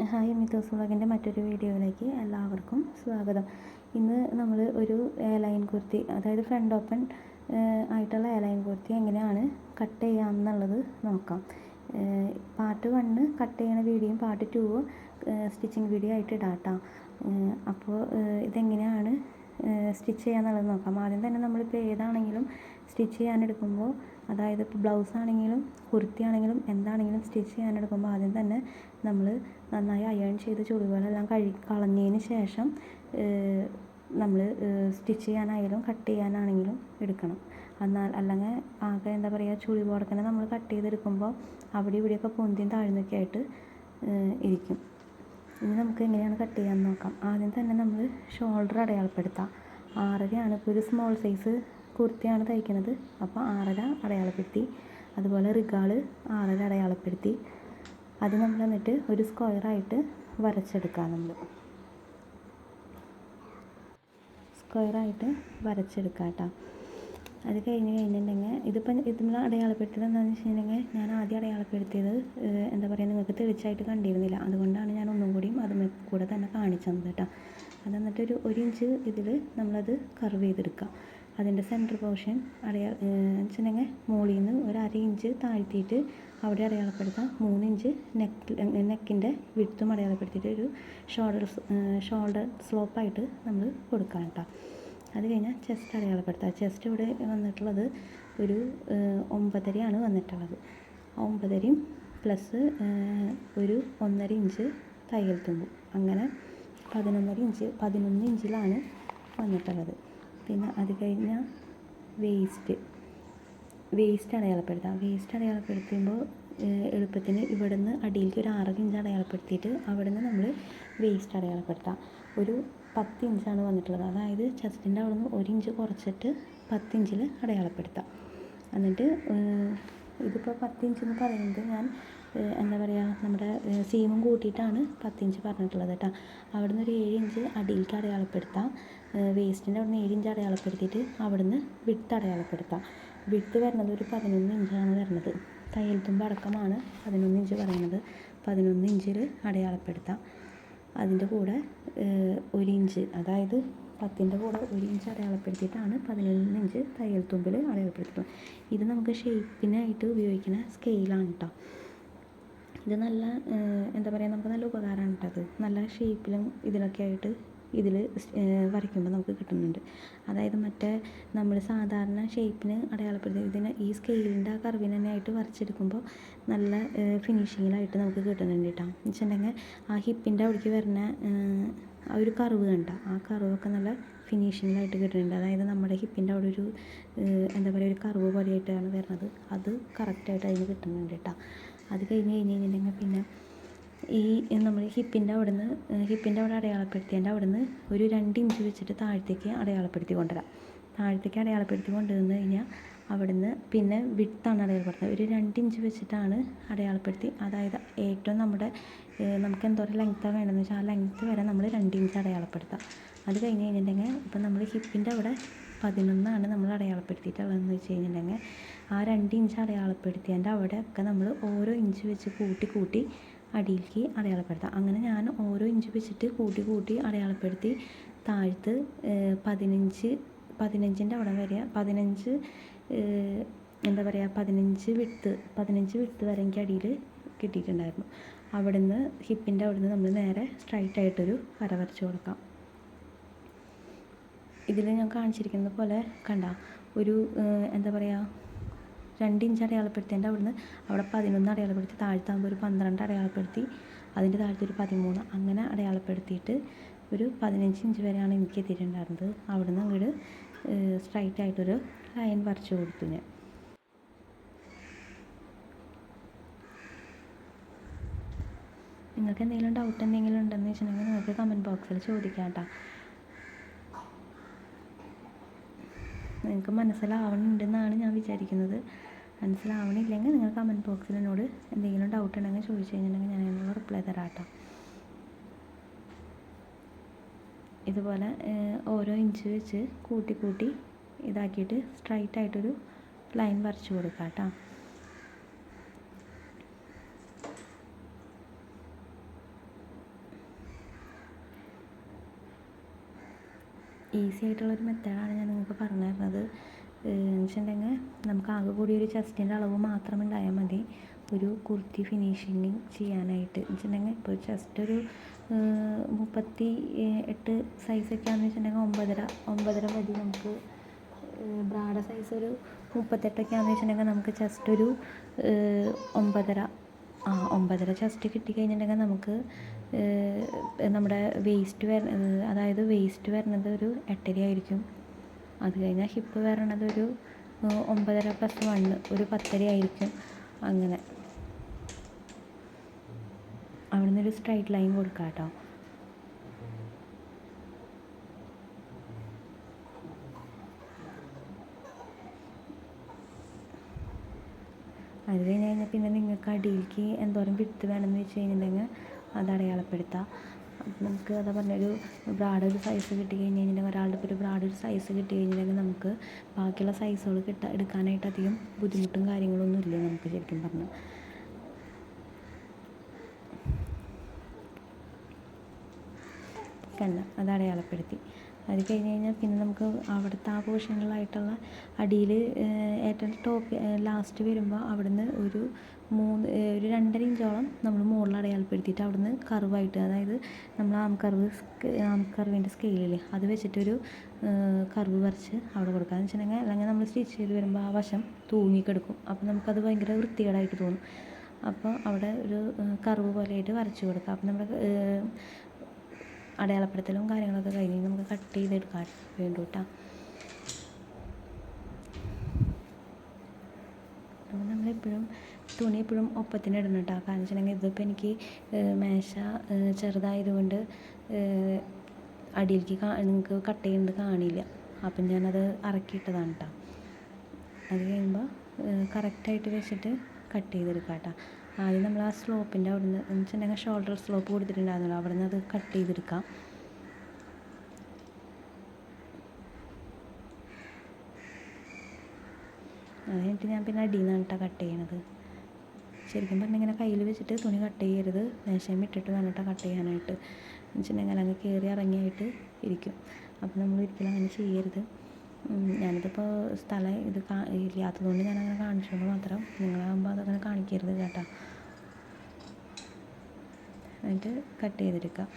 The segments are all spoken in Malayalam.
ഹായ് മിത്തോസ് വ്ളോഗിൻ്റെ മറ്റൊരു വീഡിയോയിലേക്ക് എല്ലാവർക്കും സ്വാഗതം. ഇന്ന് നമ്മൾ ഒരു എയർലൈൻ കുർത്തി, അതായത് ഫ്രണ്ട് ഓപ്പൺ ആയിട്ടുള്ള എയർലൈൻ കുർത്തി എങ്ങനെയാണ് കട്ട് ചെയ്യാമെന്നുള്ളത് നോക്കാം. പാർട്ട് 1 കട്ട് ചെയ്യണ വീഡിയോയും പാർട്ട് 2 സ്റ്റിച്ചിങ് വീഡിയോ ആയിട്ട് ഇടാം കേട്ടോ. അപ്പോൾ ഇതെങ്ങനെയാണ് സ്റ്റിച്ച് ചെയ്യാന്നുള്ളത് നോക്കാം. ആദ്യം തന്നെ നമ്മളിപ്പോൾ ഏതാണെങ്കിലും സ്റ്റിച്ച് ചെയ്യാനെടുക്കുമ്പോൾ, അതായത് ഇപ്പോൾ ബ്ലൗസ് ആണെങ്കിലും കുർത്തി ആണെങ്കിലും എന്താണെങ്കിലും സ്റ്റിച്ച് ചെയ്യാനെടുക്കുമ്പോൾ ആദ്യം തന്നെ നമ്മൾ നന്നായി അയൺ ചെയ്ത് ചുളിവുകളെല്ലാം കളഞ്ഞതിന് ശേഷം നമ്മൾ സ്റ്റിച്ച് ചെയ്യാനായാലും കട്ട് ചെയ്യാനാണെങ്കിലും എടുക്കണം. അല്ലെങ്കിൽ ആകെ എന്താ പറയുക, ചുളിവ് കൊടുക്കണേ നമ്മൾ കട്ട് ചെയ്തെടുക്കുമ്പോൾ അവിടെ ഇവിടെയൊക്കെ പൊന്തിയും താഴ്ന്നൊക്കെ ആയിട്ട് ഇരിക്കും. ഇനി നമുക്ക് എങ്ങനെയാണ് കട്ട് ചെയ്യാമെന്ന് നോക്കാം. ആദ്യം തന്നെ നമ്മൾ ഷോൾഡർ അടയാളപ്പെടുത്താം. 6.5 ഇപ്പോൾ ഒരു സ്മോൾ സൈസ് കുർത്തിയാണ് തയ്ക്കുന്നത്, അപ്പോൾ 6.5 അടയാളപ്പെടുത്തി. അതുപോലെ റിഗാൾ 6.5 അടയാളപ്പെടുത്തി. അത് നമ്മൾ എന്നിട്ട് ഒരു സ്ക്വയറായിട്ട് വരച്ചെടുക്കാം. സ്ക്വയറായിട്ട് വരച്ചെടുക്കാം കേട്ടോ. അത് കഴിഞ്ഞിട്ടുണ്ടെങ്കിൽ ഇതിൽ അടയാളപ്പെടുത്തിയത് എന്താണെന്ന് വെച്ചിട്ടുണ്ടെങ്കിൽ, ഞാൻ ആദ്യം അടയാളപ്പെടുത്തിയത് എന്താ പറയുക, നിങ്ങൾക്ക് തെളിച്ചായിട്ട് കണ്ടിരുന്നില്ല. അതുകൊണ്ടാണ് ഞാൻ ഒന്നും കൂടിയും അത് കൂടെ തന്നെ കാണിച്ചു തന്നത് കേട്ടോ. അത് എന്നിട്ട് ഒരു 1 ഇഞ്ച് ഇതിൽ നമ്മളത് കർവ് ചെയ്തെടുക്കുക. അതിൻ്റെ സെൻറ്റർ പോർഷൻ വെച്ചിട്ടുണ്ടെങ്കിൽ മുകളിൽ നിന്ന് ഒരു 1/2 ഇഞ്ച് താഴ്ത്തിയിട്ട് അവിടെ അടയാളപ്പെടുത്താം. 3 ഇഞ്ച് നെക്കിൻ്റെ വിഡ്ത്തും അടയാളപ്പെടുത്തിയിട്ട് ഒരു ഷോൾഡർ സ്ലോപ്പായിട്ട് നമ്മൾ കൊടുക്കാം കേട്ടോ. അത് കഴിഞ്ഞാൽ ചെസ്റ്റ് അടയാളപ്പെടുത്താം. ചെസ്റ്റ് ഇവിടെ വന്നിട്ടുള്ളത് ഒരു 9.5 വന്നിട്ടുള്ളത്. 9.5 പ്ലസ് ഒരു 1.5 ഇഞ്ച് തയ്യൽ തുമ്പും, അങ്ങനെ 11 ഇഞ്ചിലാണ് വന്നിട്ടുള്ളത്. പിന്നെ അത് കഴിഞ്ഞാൽ വേസ്റ്റ് അടയാളപ്പെടുത്താം. വേസ്റ്റ് അടയാളപ്പെടുത്തുമ്പോൾ എളുപ്പത്തിന് ഇവിടുന്ന് അടിയിലേക്ക് ഒരു 6 ഇഞ്ച് അടയാളപ്പെടുത്തിയിട്ട് അവിടുന്ന് നമ്മൾ വേസ്റ്റ് അടയാളപ്പെടുത്താം. ഒരു 10 ഇഞ്ചാണ് വന്നിട്ടുള്ളത്. അതായത് ചെസ്റ്റിൻ്റെ അവിടെ നിന്ന് 1 ഇഞ്ച് കുറച്ചിട്ട് 10 ഇഞ്ചിൽ അടയാളപ്പെടുത്താം. എന്നിട്ട് ഇതിപ്പോൾ 10 ഇഞ്ച് എന്ന് പറയുന്നത് ഞാൻ എന്താ പറയുക, നമ്മുടെ സീമും കൂട്ടിയിട്ടാണ് 10 ഇഞ്ച് പറഞ്ഞിട്ടുള്ളത് കേട്ടോ. അവിടെ നിന്ന് ഒരു 7 ഇഞ്ച് അടിയിലേക്ക് അടയാളപ്പെടുത്താം. വേസ്റ്റിൻ്റെ അവിടെ നിന്ന് 7 ഇഞ്ച് അടയാളപ്പെടുത്തിയിട്ട് അവിടെ നിന്ന് വിഡ്ത്ത് അടയാളപ്പെടുത്താം. വിഡ്ത്ത് വരുന്നത് ഒരു 11 ഇഞ്ചാണ് വരുന്നത്. തയ്യൽ തുമ്പ് അടക്കമാണ് 11 ഇഞ്ച് പറയുന്നത്. 11 ഇഞ്ചിൽ അടയാളപ്പെടുത്താം. അതിൻ്റെ കൂടെ 1 ഇഞ്ച്, അതായത് 10ൻ്റെ കൂടെ 1 ഇഞ്ച് അടയാളപ്പെടുത്തിയിട്ടാണ് 11 ഇഞ്ച് തയ്യൽ തുമ്പിൽ അടയാളപ്പെടുത്തുന്നത്. ഇത് നമുക്ക് ഷേപ്പിനായിട്ട് ഉപയോഗിക്കുന്ന സ്കെയിലാണ് കേട്ടോ. ഇത് നല്ല എന്താ പറയുക, നമുക്ക് നല്ല ഉപകാരമാണ് കേട്ടത്. നല്ല ഷേപ്പിലും ഇതിലൊക്കെ ആയിട്ട് ഇതിൽ വരയ്ക്കുമ്പോൾ നമുക്ക് കിട്ടുന്നുണ്ട്. അതായത് മറ്റേ നമ്മൾ സാധാരണ ഷേപ്പിന് അടയാളപ്പെടുത്തി ഈ സ്കെയിലിൻ്റെ ആ കർവിന് തന്നെ ആയിട്ട് വരച്ചെടുക്കുമ്പോൾ നല്ല ഫിനിഷിങ്ങിലായിട്ട് നമുക്ക് കിട്ടുന്നുണ്ട് കേട്ടോ. എന്ന് വെച്ചിട്ടുണ്ടെങ്കിൽ ആ ഹിപ്പിൻ്റെ അവിടേക്ക് വരുന്ന ആ ഒരു കർവ് കണ്ട, ആ കർവൊക്കെ നല്ല ഫിനിഷിങ്ങിലായിട്ട് കിട്ടുന്നുണ്ട്. അതായത് നമ്മുടെ ഹിപ്പിൻ്റെ അവിടെ ഒരു എന്താ പറയുക, ഒരു കർവ് പോലെയായിട്ടാണ് വരുന്നത്. അത് കറക്റ്റായിട്ട് അതിന് കിട്ടുന്നുണ്ട് കേട്ടോ. അത് കഴിഞ്ഞിട്ടുണ്ടെങ്കിൽ പിന്നെ നമ്മൾ ഹിപ്പിൻ്റെ അവിടെ അടയാളപ്പെടുത്തിയതിൻ്റെ അവിടെ നിന്ന് ഒരു 2 ഇഞ്ച് വെച്ചിട്ട് താഴത്തേക്ക് അടയാളപ്പെടുത്തി കൊണ്ടുവരാം. താഴത്തേക്ക് അടയാളപ്പെടുത്തി കൊണ്ടുവന്ന് കഴിഞ്ഞാൽ അവിടെ നിന്ന് പിന്നെ വിഡ്ത്താണ് അടയാളപ്പെടുത്തുന്നത്. ഒരു 2 ഇഞ്ച് വെച്ചിട്ടാണ് അടയാളപ്പെടുത്തി. അതായത് ഏറ്റവും നമുക്ക് എന്തോരം ലെങ്ത്താണ് വേണ്ടതെന്ന് വെച്ചാൽ ആ ലെങ്ത്ത് വരെ നമ്മൾ 2 ഇഞ്ച് അടയാളപ്പെടുത്താം. അത് കഴിഞ്ഞിട്ടുണ്ടെങ്കിൽ ഇപ്പം നമ്മൾ ഹിപ്പിൻ്റെ അവിടെ 11 നമ്മൾ അടയാളപ്പെടുത്തിയിട്ടുള്ളതെന്ന് വെച്ച് കഴിഞ്ഞിട്ടുണ്ടെങ്കിൽ ആ 2 ഇഞ്ച് അടയാളപ്പെടുത്തിയതിൻ്റെ അവിടെയൊക്കെ നമ്മൾ ഓരോ ഇഞ്ച് വെച്ച് കൂട്ടി അടിയിലേക്ക് അടയാളപ്പെടുത്താം. അങ്ങനെ ഞാൻ ഓരോ ഇഞ്ച് വെച്ചിട്ട് കൂട്ടി അടയാളപ്പെടുത്തി താഴത്ത് 15ൻ്റെ അവിടെ വരെ 15 എന്താ പറയുക 15 വിഡ്ത്ത് വരെ എനിക്ക് അടിയിൽ കിട്ടിയിട്ടുണ്ടായിരുന്നു. അവിടെ നിന്ന് ഹിപ്പിൻ്റെ അവിടെ നിന്ന് നമ്മൾ നേരെ സ്ട്രൈറ്റ് ആയിട്ടൊരു വര വരച്ച് കൊടുക്കാം. ഇതിൽ ഞാൻ കാണിച്ചിരിക്കുന്നത് പോലെ കണ്ട ഒരു എന്താ പറയുക 2 ഇഞ്ച് അടയാളപ്പെടുത്തിയതിൻ്റെ അവിടെ 11 അടയാളപ്പെടുത്തി, താഴ്ത്താകുമ്പോൾ ഒരു 12 അടയാളപ്പെടുത്തി, അതിൻ്റെ താഴത്ത് ഒരു 13, അങ്ങനെ അടയാളപ്പെടുത്തിയിട്ട് ഒരു 15 ഇഞ്ച് വരെയാണ് എനിക്ക് എത്തിയിട്ടുണ്ടായിരുന്നത്. അവിടെ നിന്ന് അങ്ങോട്ട് സ്ട്രൈറ്റ് ആയിട്ടൊരു ലൈൻ വരച്ച് കൊടുത്തു ഞാൻ. നിങ്ങൾക്ക് എന്തെങ്കിലും ഡൗട്ട് ഉണ്ടെന്ന് വെച്ചിട്ടുണ്ടെങ്കിൽ നിങ്ങൾക്ക് കമൻറ്റ് ബോക്സിൽ ചോദിക്കാം കേട്ടോ. നിങ്ങൾക്ക് മനസ്സിലാവണമെന്നാണ് ഞാൻ വിചാരിക്കുന്നത്. മനസ്സിലാവണില്ലെങ്കിൽ നിങ്ങൾ കമൻറ്റ് ബോക്സിൽ എന്നോട് എന്തെങ്കിലും ഡൗട്ട് ഉണ്ടെങ്കിൽ ചോദിച്ചു കഴിഞ്ഞിട്ടുണ്ടെങ്കിൽ ഞാൻ അതിനുള്ള റിപ്ലൈ തരാം കേട്ടോ. ഇതുപോലെ ഓരോ ഇഞ്ച് വെച്ച് കൂട്ടി ഇതാക്കിയിട്ട് സ്ട്രൈറ്റ് ആയിട്ടൊരു ലൈൻ വരച്ച് കൊടുക്കാം കേട്ടോ. ഈസി ആയിട്ടുള്ളൊരു മെത്തേഡാണ് ഞാൻ നിങ്ങൾക്ക് പറഞ്ഞു തരുന്നത്. എന്ന് വെച്ചിട്ടുണ്ടെങ്കിൽ നമുക്ക് ആകെ കൂടി ഒരു ചെസ്റ്റിൻ്റെ അളവ് മാത്രം ഉണ്ടായാൽ മതി ഒരു കുർത്തി ഫിനിഷിങ് ചെയ്യാനായിട്ട്. എന്ന് വെച്ചിട്ടുണ്ടെങ്കിൽ ഇപ്പോൾ ചെസ്റ്റ് ഒരു 38 സൈസൊക്കെ ആണെന്ന് വെച്ചിട്ടുണ്ടെങ്കിൽ 9.5 മതി നമുക്ക്. ബ്രാഡ സൈസ് ഒരു 38ഒക്കെ ആണെന്ന് വെച്ചിട്ടുണ്ടെങ്കിൽ നമുക്ക് ചെസ്റ്റ് ഒരു 9.5 ചെസ്റ്റ് കിട്ടിക്കഴിഞ്ഞിട്ടുണ്ടെങ്കിൽ നമുക്ക് നമ്മുടെ അതായത് വേസ്റ്റ് വരുന്നത് ഒരു 8.5 ആയിരിക്കും. അത് കഴിഞ്ഞാൽ ഹിപ്പ് വരണത് ഒരു 9.5 + 1 ഒരു 10.5 ആയിരിക്കും. അങ്ങനെ അവിടെ നിന്നൊരു സ്ട്രൈറ്റ് ലൈൻ കൊടുക്കാം കേട്ടോ. അത് കഴിഞ്ഞാൽ പിന്നെ നിങ്ങൾക്ക് അടിയിലേക്ക് എന്തോരം വിട്ട് വേണമെന്ന് വെച്ച് കഴിഞ്ഞിട്ടുണ്ടെങ്കിൽ അത് അടയാളപ്പെടുത്താം. നമുക്ക് അതാ പറഞ്ഞൊരു ബ്രാഡ് ഒരു സൈസ് കിട്ടി കഴിഞ്ഞ് കഴിഞ്ഞിട്ടുണ്ടെങ്കിൽ ഒരാളുടെ ഇപ്പോൾ ഒരു ബ്രാഡ് ഒരു സൈസ് കിട്ടി കഴിഞ്ഞിട്ടുണ്ടെങ്കിൽ നമുക്ക് ബാക്കിയുള്ള സൈസുകൾ എടുക്കാനായിട്ട് അധികം ബുദ്ധിമുട്ടും കാര്യങ്ങളൊന്നും ഇല്ല നമുക്ക് ശരിക്കും പറഞ്ഞാൽ. കണ്ട അത് അടയാളപ്പെടുത്തി. അത് കഴിഞ്ഞ് കഴിഞ്ഞാൽ പിന്നെ നമുക്ക് അവിടുത്തെ ആ പോർഷനുകളായിട്ടുള്ള അടിയിൽ ഏറ്റവും ടോപ്പ് ലാസ്റ്റ് വരുമ്പോൾ അവിടുന്ന് ഒരു 2.5 ഇഞ്ചോളം നമ്മൾ മുകളിൽ അടയാളപ്പെടുത്തിയിട്ട് അവിടുന്ന് കർവായിട്ട്, അതായത് നമ്മൾ ആം കർവിൻ്റെ സ്കെയിലില്ലേ അത് വെച്ചിട്ടൊരു കർവ് വരച്ച് അവിടെ കൊടുക്കുക. എന്ന് വെച്ചിട്ടുണ്ടെങ്കിൽ അല്ലെങ്കിൽ നമ്മൾ സ്റ്റിച്ച് ചെയ്ത് വരുമ്പോൾ ആ വശം തൂങ്ങിക്കെടുക്കും. അപ്പോൾ നമുക്കത് ഭയങ്കര വൃത്തികേടായിട്ട് തോന്നും. അപ്പോൾ അവിടെ ഒരു കർവ് പോലെയായിട്ട് വരച്ച് കൊടുക്കുക. അപ്പോൾ നമ്മുടെ അടയാളപ്പെടുത്തലും കാര്യങ്ങളൊക്കെ കഴിഞ്ഞ് നമുക്ക് കട്ട് ചെയ്തെടുക്കാൻ വേണ്ടിയിട്ടാ. അപ്പോൾ നമ്മളെപ്പോഴും തുണി എപ്പോഴും ഒപ്പത്തിന് ഇടണം കേട്ടോ. കാരണം വെച്ചിട്ടുണ്ടെങ്കിൽ ഇതിപ്പോൾ എനിക്ക് മേശ ചെറുതായതുകൊണ്ട് അടിയിലേക്ക് നിങ്ങൾക്ക് കട്ട് ചെയ്യുന്നത് കാണില്ല. അപ്പം ഞാനത് ഇറക്കിയിട്ടതാണ് കേട്ടോ. അത് കഴിയുമ്പോൾ കറക്റ്റായിട്ട് വെച്ചിട്ട് കട്ട് ചെയ്തെടുക്കാം കേട്ടോ. ആദ്യം നമ്മൾ ആ സ്ലോപ്പിൻ്റെ അവിടുന്ന് എന്ന് വെച്ചിട്ടുണ്ടെങ്കിൽ ഷോൾഡർ സ്ലോപ്പ് കൊടുത്തിട്ടുണ്ടായിരുന്നല്ലോ, അവിടെ നിന്ന് അത് കട്ട് ചെയ്തെടുക്കാം. അത് കഴിഞ്ഞിട്ട് ഞാൻ പിന്നെ അടിയിൽ നിന്നാണ് കേട്ടോ കട്ട് ചെയ്യണത്. ശരിക്കും പറഞ്ഞാൽ ഇങ്ങനെ കയ്യിൽ വെച്ചിട്ട് തുണി കട്ട് ചെയ്യരുത്, മേശയും ഇട്ടിട്ട് വേണം കേട്ടോ കട്ട് ചെയ്യാനായിട്ട്. എന്ന് വെച്ചിട്ടുണ്ടെങ്കിൽ അങ്ങ് കയറി ഇറങ്ങിയായിട്ട് ഇരിക്കും. അപ്പോൾ നമ്മൾ ഒരിക്കലും അങ്ങനെ ചെയ്യരുത്. ഞാനിതിപ്പോൾ സ്ഥലം ഇല്ലാത്തതുകൊണ്ട് ഞാനങ്ങനെ കാണിച്ചത് മാത്രം, നിങ്ങളാകുമ്പോൾ അതങ്ങനെ കാണിക്കരുത് കേട്ടോ. എന്നിട്ട് കട്ട് ചെയ്തെടുക്കാം.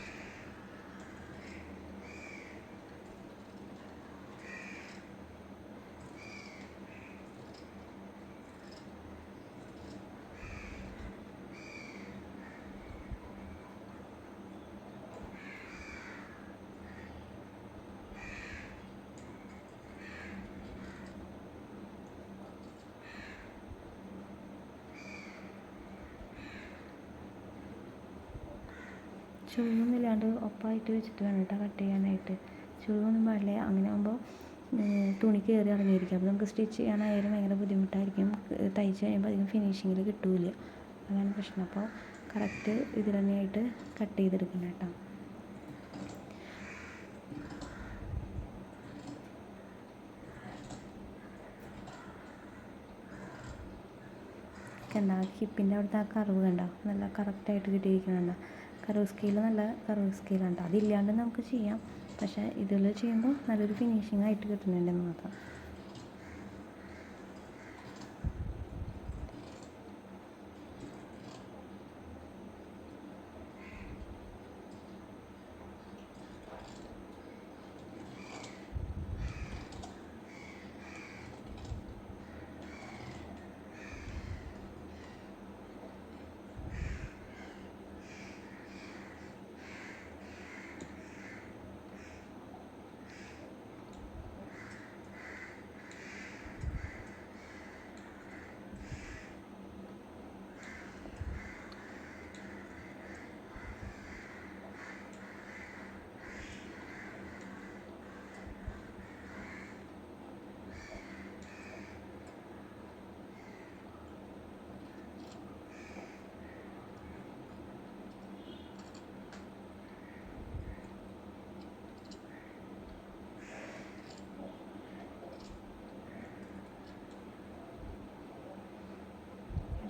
ചുളിവൊന്നും ഇല്ലാണ്ട് ഒപ്പമായിട്ട് വെച്ചിട്ട് വേണം കേട്ടോ കട്ട് ചെയ്യാനായിട്ട്. ചുളിവൊന്നും പാടില്ല. അങ്ങനെ ആകുമ്പോൾ തുണി കയറി ഇറങ്ങിയിരിക്കും. അപ്പോൾ നമുക്ക് സ്റ്റിച്ച് ചെയ്യാനായാലും ഭയങ്കര ബുദ്ധിമുട്ടായിരിക്കും. തയ്ച്ച് കഴിയുമ്പോൾ അധികം ഫിനിഷിങ്ങിൽ കിട്ടില്ല. അതാണ് പ്രശ്നം. അപ്പോൾ കറക്റ്റ് ഇതിൽ തന്നെയായിട്ട് കട്ട് ചെയ്തെടുക്കണം കേട്ടോ. കണ്ട ഹിപ്പിൻ്റെ അവിടുത്തെ ആ കർവ് കണ്ട നല്ല കറക്റ്റായിട്ട് കിട്ടിയിരിക്കുന്നുണ്ട്. കർവ് സ്കെയിൽ നല്ല കർവ് സ്കെയിലാണ് കേട്ടോ. അതില്ലാണ്ട് നമുക്ക് ചെയ്യാം, പക്ഷേ ഇതിൽ ചെയ്യുമ്പോൾ നല്ലൊരു ഫിനിഷിംഗ് ആയിട്ട് കിട്ടുന്നുണ്ടെന്ന് മാത്രം.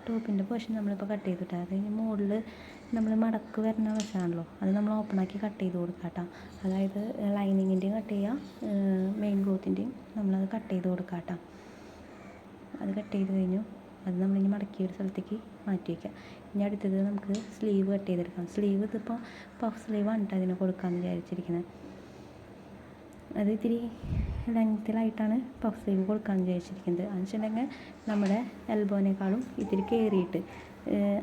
ടോപ്പിൻ്റെ പോർഷൻ നമ്മളിപ്പോൾ കട്ട് ചെയ്തിട്ട് അത് കഴിഞ്ഞ് മുകളിൽ നമ്മൾ മടക്ക് വരുന്ന വശമാണല്ലോ, അത് നമ്മൾ ഓപ്പണാക്കി കട്ട് ചെയ്ത് കൊടുക്കുക കേട്ടോ. അതായത് ലൈനിങ്ങിൻ്റെയും കട്ട് ചെയ്യുക, മെയിൻ ക്ലോത്തിൻ്റെയും നമ്മളത് കട്ട് ചെയ്ത് കൊടുക്കുക കേട്ടോ. അത് കട്ട് ചെയ്ത് കഴിഞ്ഞു. അത് നമ്മളിനി മടക്കിയ ഒരു സ്ഥലത്തേക്ക് മാറ്റി വയ്ക്കുക. ഇനി അടുത്തത് നമുക്ക് സ്ലീവ് കട്ട് ചെയ്തെടുക്കാം. സ്ലീവ് ഇതിപ്പോൾ പഫ് സ്ലീവാണ് കേട്ടോ അതിന് കൊടുക്കാമെന്ന് വിചാരിച്ചിരിക്കുന്നത്. അത് ഇത്തിരി ലെങ്ത്തിലായിട്ടാണ് പഫ് സ്ലീവ് കൊടുക്കാമെന്ന് വിചാരിച്ചിരിക്കുന്നത്. എന്ന് വെച്ചിട്ടുണ്ടെങ്കിൽ നമ്മുടെ എൽബോനേക്കാളും ഇത്തിരി കയറിയിട്ട്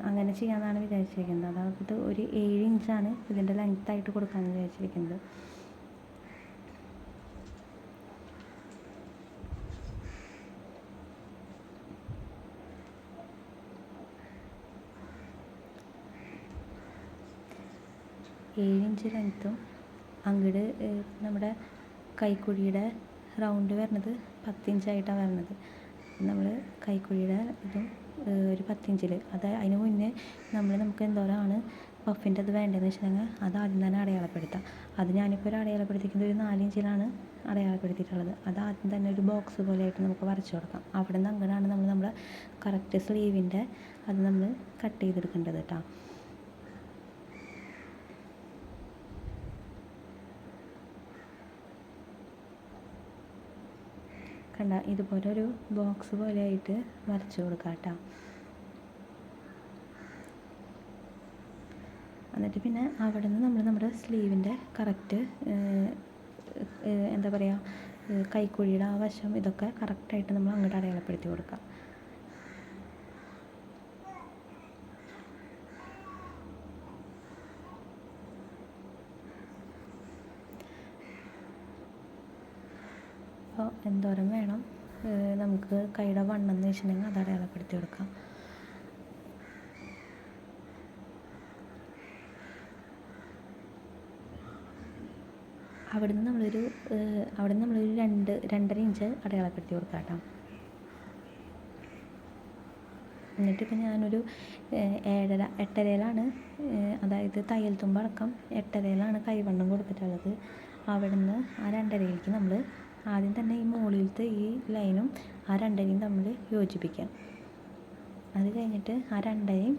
അങ്ങനെ ചെയ്യാമെന്നാണ് വിചാരിച്ചിരിക്കുന്നത്. അതായത് ഒരു 7 ഇഞ്ചാണ് ഇതിൻ്റെ ലെങ്ത്തായിട്ട് കൊടുക്കാമെന്ന് വിചാരിച്ചിരിക്കുന്നത്. ഇഞ്ച് ലെങ്ത്തും അങ്ങോട്ട് നമ്മുടെ കൈക്കുഴിയുടെ റൗണ്ട് വരുന്നത് 10 ഇഞ്ചായിട്ടാണ് വരുന്നത്. നമ്മൾ കൈക്കുഴിയുടെ ഇതും ഒരു 10 ഇഞ്ചിൽ, അതിന് മുന്നേ നമുക്ക് എന്തോരമാണ് പഫിൻ്റെ അത് വേണ്ടതെന്ന് വെച്ചിട്ടുണ്ടെങ്കിൽ അത് ആദ്യം തന്നെ അടയാളപ്പെടുത്താം. അത് ഞാനിപ്പോൾ ഒരു അടയാളപ്പെടുത്തിക്കുന്നത് ഒരു 4 ഇഞ്ചിലാണ് അടയാളപ്പെടുത്തിയിട്ടുള്ളത്. അത് ആദ്യം തന്നെ ഒരു ബോക്സ് പോലെയായിട്ട് നമുക്ക് വരച്ചു കൊടുക്കാം. അവിടെ നിന്ന് അങ്ങനെയാണ് നമ്മുടെ കറക്റ്റ് സ്ലീവിൻ്റെ അത് നമ്മൾ കട്ട് ചെയ്തെടുക്കേണ്ടത് കേട്ടോ. കണ്ട ഇതുപോലെ ഒരു ബോക്സ് പോലെ ആയിട്ട് വരച്ചു കൊടുക്കാം കേട്ടോ. എന്നിട്ട് പിന്നെ അവിടെ നിന്ന് നമ്മുടെ സ്ലീവിൻ്റെ കറക്റ്റ് എന്താ പറയുക, കൈക്കുഴിയുടെ ആ വശം ഇതൊക്കെ കറക്റ്റായിട്ട് നമ്മൾ അങ്ങോട്ട് അടയാളപ്പെടുത്തി കൊടുക്കാം. അപ്പോൾ എന്തോരം വേണം നമുക്ക് കൈയുടെ വണ്ണം എന്ന് വെച്ചിട്ടുണ്ടെങ്കിൽ അത് അടയാളപ്പെടുത്തി കൊടുക്കാം. അവിടെ നിന്ന് നമ്മളൊരു 2.5 ഇഞ്ച് അടയാളപ്പെടുത്തി കൊടുക്കാം കേട്ടോ. എന്നിട്ടിപ്പോൾ ഞാനൊരു 8.5-യിലാണ്, അതായത് തയ്യൽ തുമ്പടക്കം 8.5-യിലാണ് കൈവണ്ണം കൊടുത്തിട്ടുള്ളത്. അവിടെ നിന്ന് ആ 2.5-യിലേക്ക് നമ്മൾ ആദ്യം തന്നെ ഈ മുകളിലത്തെ ഈ ലൈനും ആ 2.5-യും തമ്മിൽ യോജിപ്പിക്കാം. അത് കഴിഞ്ഞിട്ട് ആ 2.5-യും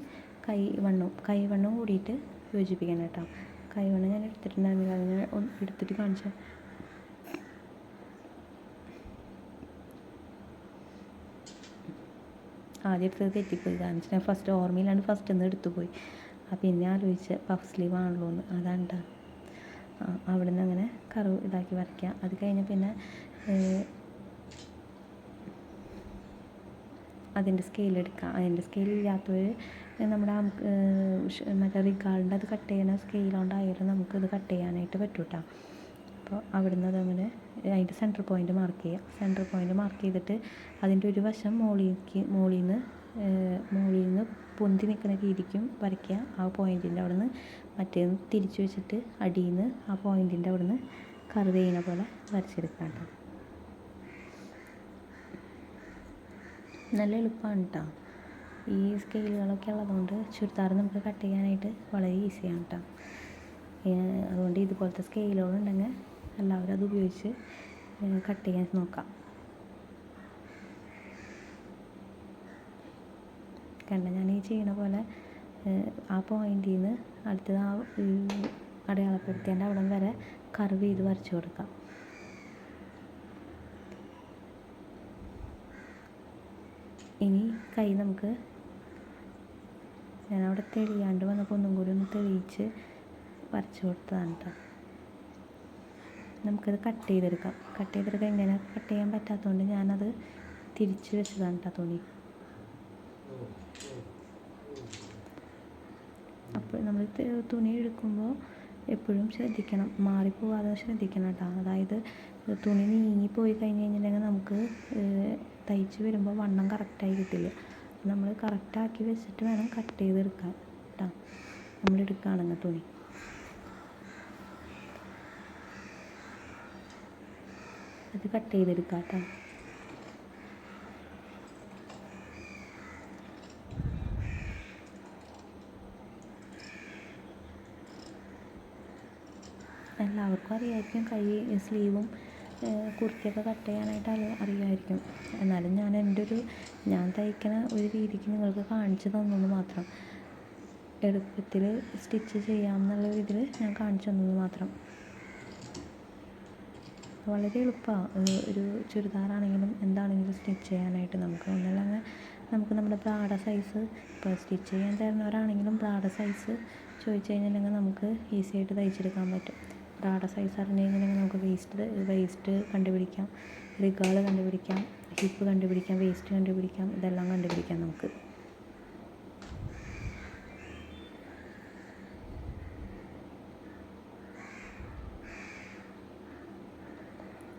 കൈവണ്ണവും കൂടിയിട്ട് യോജിപ്പിക്കണം കേട്ടോ. കൈവണ്ണം ഞാൻ എടുത്തിട്ടുണ്ടായിരുന്നില്ല, അത് ഞാൻ എടുത്തിട്ട് കാണിച്ചാൽ. ആദ്യം എടുത്തത് തെറ്റിപ്പോയി, കാണിച്ചു ഞാൻ ഫസ്റ്റ് ഓർമ്മയിലാണ് ഫസ്റ്റ് ഒന്ന് എടുത്തു പോയി. പിന്നെ ആലോചിച്ച് പഫ് സ്ലീവ് ആണല്ലോ എന്ന്, അതാണ് കേട്ടോ. അവിടെ നിന്ന് അങ്ങനെ കർവ് ഇതാക്കി വരയ്ക്കുക. അത് കഴിഞ്ഞ് പിന്നെ അതിൻ്റെ സ്കെയിലെടുക്കുക. അതിൻ്റെ സ്കെയിലില്ലാത്തവർ നമ്മുടെ മറ്റേ റിഗാളിൻ്റെ അത് കട്ട് ചെയ്യുന്ന സ്കെയിലുകൊണ്ടായാലും നമുക്കിത് കട്ട് ചെയ്യാനായിട്ട് പറ്റും കേട്ടോ. അപ്പോൾ അവിടുന്ന് അതങ്ങനെ അതിൻ്റെ സെൻറ്റർ പോയിൻ്റ് മാർക്ക് ചെയ്യുക. സെൻറ്റർ പോയിൻ്റ് മാർക്ക് ചെയ്തിട്ട് അതിൻ്റെ ഒരു വശം മുകളിൽ നിന്ന് പൊന്തി നിൽക്കുന്ന രീതിക്കും വരയ്ക്കുക. ആ പോയിൻറ്റിൻ്റെ അവിടെ നിന്ന് മറ്റേന്ന് തിരിച്ചു വെച്ചിട്ട് അടിയിൽ നിന്ന് ആ പോയിൻറ്റിൻ്റെ അവിടെ നിന്ന് കർവ് ചെയ്യുന്ന പോലെ വരച്ചെടുക്കാം കേട്ടോ. നല്ല എളുപ്പമാണ് കേട്ടോ. ഈ സ്കെയിലുകളൊക്കെ ഉള്ളതുകൊണ്ട് ചുരിദാർ നമുക്ക് കട്ട് ചെയ്യാനായിട്ട് വളരെ ഈസിയാണ് കേട്ടോ. അതുകൊണ്ട് ഇതുപോലത്തെ സ്കെയിലുകളുണ്ടെങ്കിൽ എല്ലാവരും അത് ഉപയോഗിച്ച് കട്ട് ചെയ്യാൻ നോക്കാം. കണ്ട ഞാൻ ഈ ചെയ്യണ പോലെ ആ പോയിൻറ്റിൽ നിന്ന് അടുത്തത് ആ അടയാളപ്പെടുത്തേണ്ട അവിടം വരെ കർവ് ചെയ്ത് വരച്ചു കൊടുക്കാം. ഇനി കൈ നമുക്ക് ഞാനവിടെ തെളിയാണ്ട് വന്നപ്പോൾ ഒന്നും കൂടി ഒന്ന് തെളിയിച്ച് വരച്ചു കൊടുത്തതാണ് കേട്ടോ. നമുക്കത് കട്ട് ചെയ്തെടുക്കാം. എങ്ങനെ കട്ട് ചെയ്യാൻ പറ്റാത്തതുകൊണ്ട് ഞാനത് തിരിച്ച് വെച്ചതാണ് കേട്ടോ തുണി. അപ്പോൾ നമ്മൾ തുണി എടുക്കുമ്പോൾ എപ്പോഴും ശ്രദ്ധിക്കണം, മാറിപ്പോവാതെ ശ്രദ്ധിക്കണം കേട്ടോ. അതായത് തുണി നീങ്ങിപ്പോയി കഴിഞ്ഞ് കഴിഞ്ഞിട്ടുണ്ടെങ്കിൽ നമുക്ക് തയ്ച്ച് വരുമ്പോൾ വണ്ണം കറക്റ്റായി കിട്ടില്ല. നമ്മൾ കറക്റ്റാക്കി വെച്ചിട്ട് വേണം കട്ട് ചെയ്തെടുക്കാൻ കേട്ടോ. നമ്മളെടുക്കുകയാണെങ്കിൽ തുണി അത് കട്ട് ചെയ്തെടുക്കാം കേട്ടോ. എല്ലാവർക്കും അറിയായിരിക്കും, കൈ സ്ലീവും കുർത്തിയൊക്കെ കട്ട് ചെയ്യാനായിട്ട് അറിയാമായിരിക്കും. എന്നാലും ഞാൻ തയ്ക്കുന്ന ഒരു രീതിക്ക് നിങ്ങൾക്ക് കാണിച്ചു തന്നു മാത്രം. എളുപ്പത്തിൽ സ്റ്റിച്ച് ചെയ്യാമെന്നുള്ള ഇതിൽ ഞാൻ കാണിച്ചു തന്നത് മാത്രം. വളരെ എളുപ്പമാണ് ഒരു ചുരിദാറാണെങ്കിലും എന്താണെങ്കിലും സ്റ്റിച്ച് ചെയ്യാനായിട്ട്. ഒന്നല്ലെങ്കിൽ നമുക്ക് നമ്മുടെ ബ്രാഡ സൈസ് ഇപ്പോൾ സ്റ്റിച്ച് ചെയ്യാൻ തരുന്നവരാണെങ്കിലും ബ്രാഡ സൈസ് ചോദിച്ചു കഴിഞ്ഞിട്ടുണ്ടെങ്കിൽ നമുക്ക് ഈസി ആയിട്ട് തയ്ച്ചെടുക്കാൻ പറ്റും. ബ്രാഡ സൈസ് അറിഞ്ഞു കഴിഞ്ഞിട്ടുണ്ടെങ്കിൽ നമുക്ക് വേസ്റ്റ് കണ്ടുപിടിക്കാം, റിഗാൾ കണ്ടുപിടിക്കാം, ഹിപ്പ് കണ്ടുപിടിക്കാം, വേസ്റ്റ് കണ്ടുപിടിക്കാം, ഇതെല്ലാം കണ്ടുപിടിക്കാം നമുക്ക്.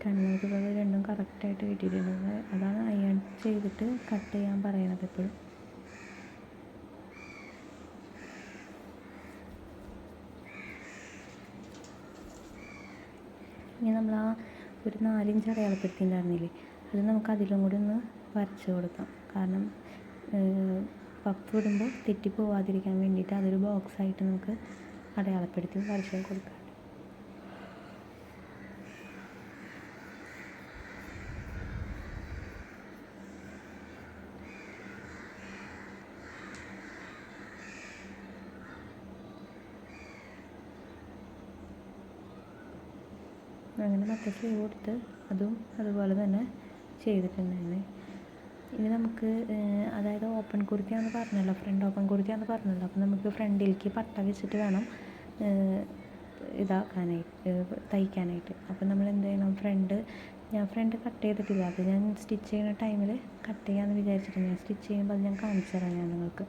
കണ്ണുകൾ രണ്ടും കറക്റ്റായിട്ട് കിട്ടിയിട്ടുണ്ട്. അതാണ് അയൺ ചെയ്തിട്ട് കട്ട് ചെയ്യാൻ പറയണത് എപ്പോഴും. ഇനി നമ്മൾ ആ ഒരു 4 ഇഞ്ച് അടയാളപ്പെടുത്തിയിട്ടുണ്ടായിരുന്നില്ലേ, അത് നമുക്ക് അതിലും കൂടി ഒന്ന് വരച്ച് കൊടുക്കാം. കാരണം പഫ് ഇടുമ്പോൾ തെറ്റിപ്പോവാതിരിക്കാൻ വേണ്ടിയിട്ട് അതൊരു ബോക്സായിട്ട് നമുക്ക് അടയാളപ്പെടുത്തി വരച്ച് കൊടുക്കാം. അങ്ങനെ മറ്റേ സ്ലീവ് കൊടുത്ത് അതും അതുപോലെ തന്നെ ചെയ്തിട്ടുണ്ടായിരുന്നു. ഇനി നമുക്ക് അതായത് ഓപ്പൺ കുർത്തിയാണെന്ന് പറഞ്ഞല്ലോ, ഫ്രണ്ട് ഓപ്പൺ കുർത്തിയാണെന്ന് പറഞ്ഞല്ലോ. അപ്പോൾ നമുക്ക് ഫ്രണ്ടിലേക്ക് പട്ട വെച്ചിട്ട് വേണം തയ്ക്കാനായിട്ട്. അപ്പോൾ നമ്മൾ എന്ത് ചെയ്യണം, ഞാൻ ഫ്രണ്ട് കട്ട് ചെയ്തിട്ടില്ല. അത് ഞാൻ സ്റ്റിച്ച് ചെയ്യുന്ന ടൈമിൽ കട്ട് ചെയ്യാമെന്ന് വിചാരിച്ചിട്ടുണ്ട്. ഞാൻ സ്റ്റിച്ച് ചെയ്യുമ്പോൾ അത് ഞാൻ കാണിച്ചു തരാം ഞാൻ നിങ്ങൾക്ക്.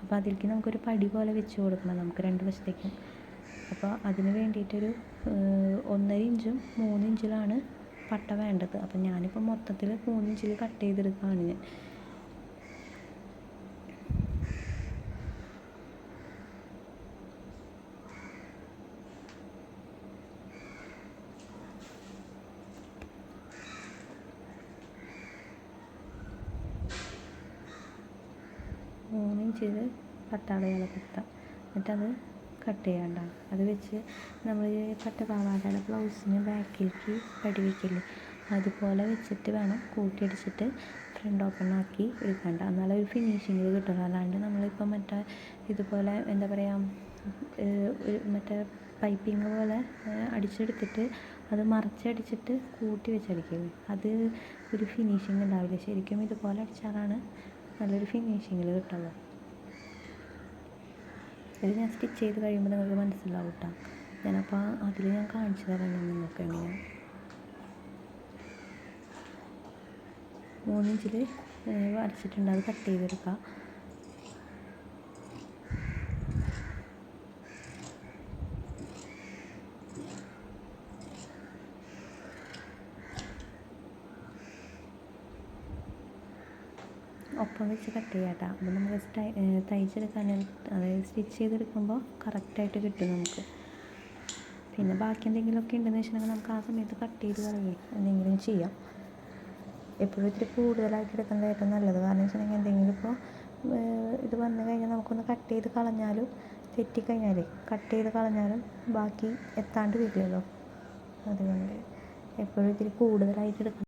അപ്പോൾ അതിലേക്ക് നമുക്കൊരു പടി പോലെ വെച്ച് കൊടുക്കണം നമുക്ക് 2 വശത്തേക്കും. അപ്പോൾ അതിന് വേണ്ടിയിട്ടൊരു 1.5 ഇഞ്ചും 3 ഇഞ്ചിലാണ് പട്ട വേണ്ടത്. അപ്പം ഞാനിപ്പോൾ മൊത്തത്തിൽ 3 ഇഞ്ചിൽ കട്ട് ചെയ്തെടുക്കുകയാണ് ഞാൻ. ഇഞ്ചിൽ പട്ട അടയാളപ്പെടുത്താം, എന്നിട്ടത് കട്ട് ചെയ്യണ്ട. അത് വെച്ച് നമ്മൾ പട്ട പാവാടയുടെ ബ്ലൗസിന് ബാക്കിലേക്ക് പടി വയ്ക്കില്ലേ, അതുപോലെ വെച്ചിട്ട് വേണം കൂട്ടിയടിച്ചിട്ട് ഫ്രണ്ട് ഓപ്പൺ ആക്കി എടുക്കണ്ട. എന്നാലും ഒരു ഫിനിഷിങ്ങിൽ കിട്ടുള്ളൂ. അല്ലാണ്ട് നമ്മളിപ്പോൾ ഇതുപോലെ എന്താ പറയുക, മറ്റേ പൈപ്പിംഗ് പോലെ അടിച്ചെടുത്തിട്ട് അത് മറിച്ചടിച്ചിട്ട് കൂട്ടി വെച്ചടിക്കില്ലേ, അത് ഒരു ഫിനിഷിങ് ഉണ്ടാവില്ല. ശരിക്കും ഇതുപോലെ അടിച്ചാലാണ് നല്ലൊരു ഫിനിഷിങ്ങിൽ കിട്ടുള്ളൂ. ഇത് ഞാൻ സ്റ്റിച്ച് ചെയ്ത് കഴിയുമ്പോൾ നിങ്ങൾക്ക് മനസ്സിലാവും കേട്ടോ. ഞാനപ്പോൾ അതിൽ ഞാൻ കാണിച്ചു തരാം നിങ്ങൾക്ക് എങ്ങനെയാണ്. 3 ഇഞ്ചിൽ വരച്ചിട്ടുണ്ട്, അത് കട്ട് ചെയ്തെടുക്കുക. ഒപ്പം വെച്ച് കട്ട് ചെയ്യാം കേട്ടോ. അപ്പോൾ നമുക്ക് തയ്ച്ചെടുക്കാൻ, അതായത് സ്റ്റിച്ച് ചെയ്തെടുക്കുമ്പോൾ കറക്റ്റായിട്ട് കിട്ടും നമുക്ക്. പിന്നെ ബാക്കി എന്തെങ്കിലുമൊക്കെ ഉണ്ടെന്ന് വെച്ചിട്ടുണ്ടെങ്കിൽ നമുക്ക് ആ സമയത്ത് കട്ട് ചെയ്ത് കളയുകയും എന്തെങ്കിലും ചെയ്യാം. എപ്പോഴും ഇത്തിരി കൂടുതലായിട്ട് എടുക്കുന്നത് ഏറ്റവും നല്ലത്. കാരണം വെച്ചിട്ടുണ്ടെങ്കിൽ എന്തെങ്കിലും ഇപ്പോൾ ഇത് വന്നു കഴിഞ്ഞാൽ നമുക്കൊന്ന് കട്ട് ചെയ്ത് കളഞ്ഞാലും, തെറ്റിക്കഴിഞ്ഞാൽ കട്ട് ചെയ്ത് കളഞ്ഞാലും ബാക്കി എത്താണ്ട് വരില്ലല്ലോ. അതുകൊണ്ട് എപ്പോഴും ഇത്തിരി കൂടുതലായിട്ട് എടുക്കണം.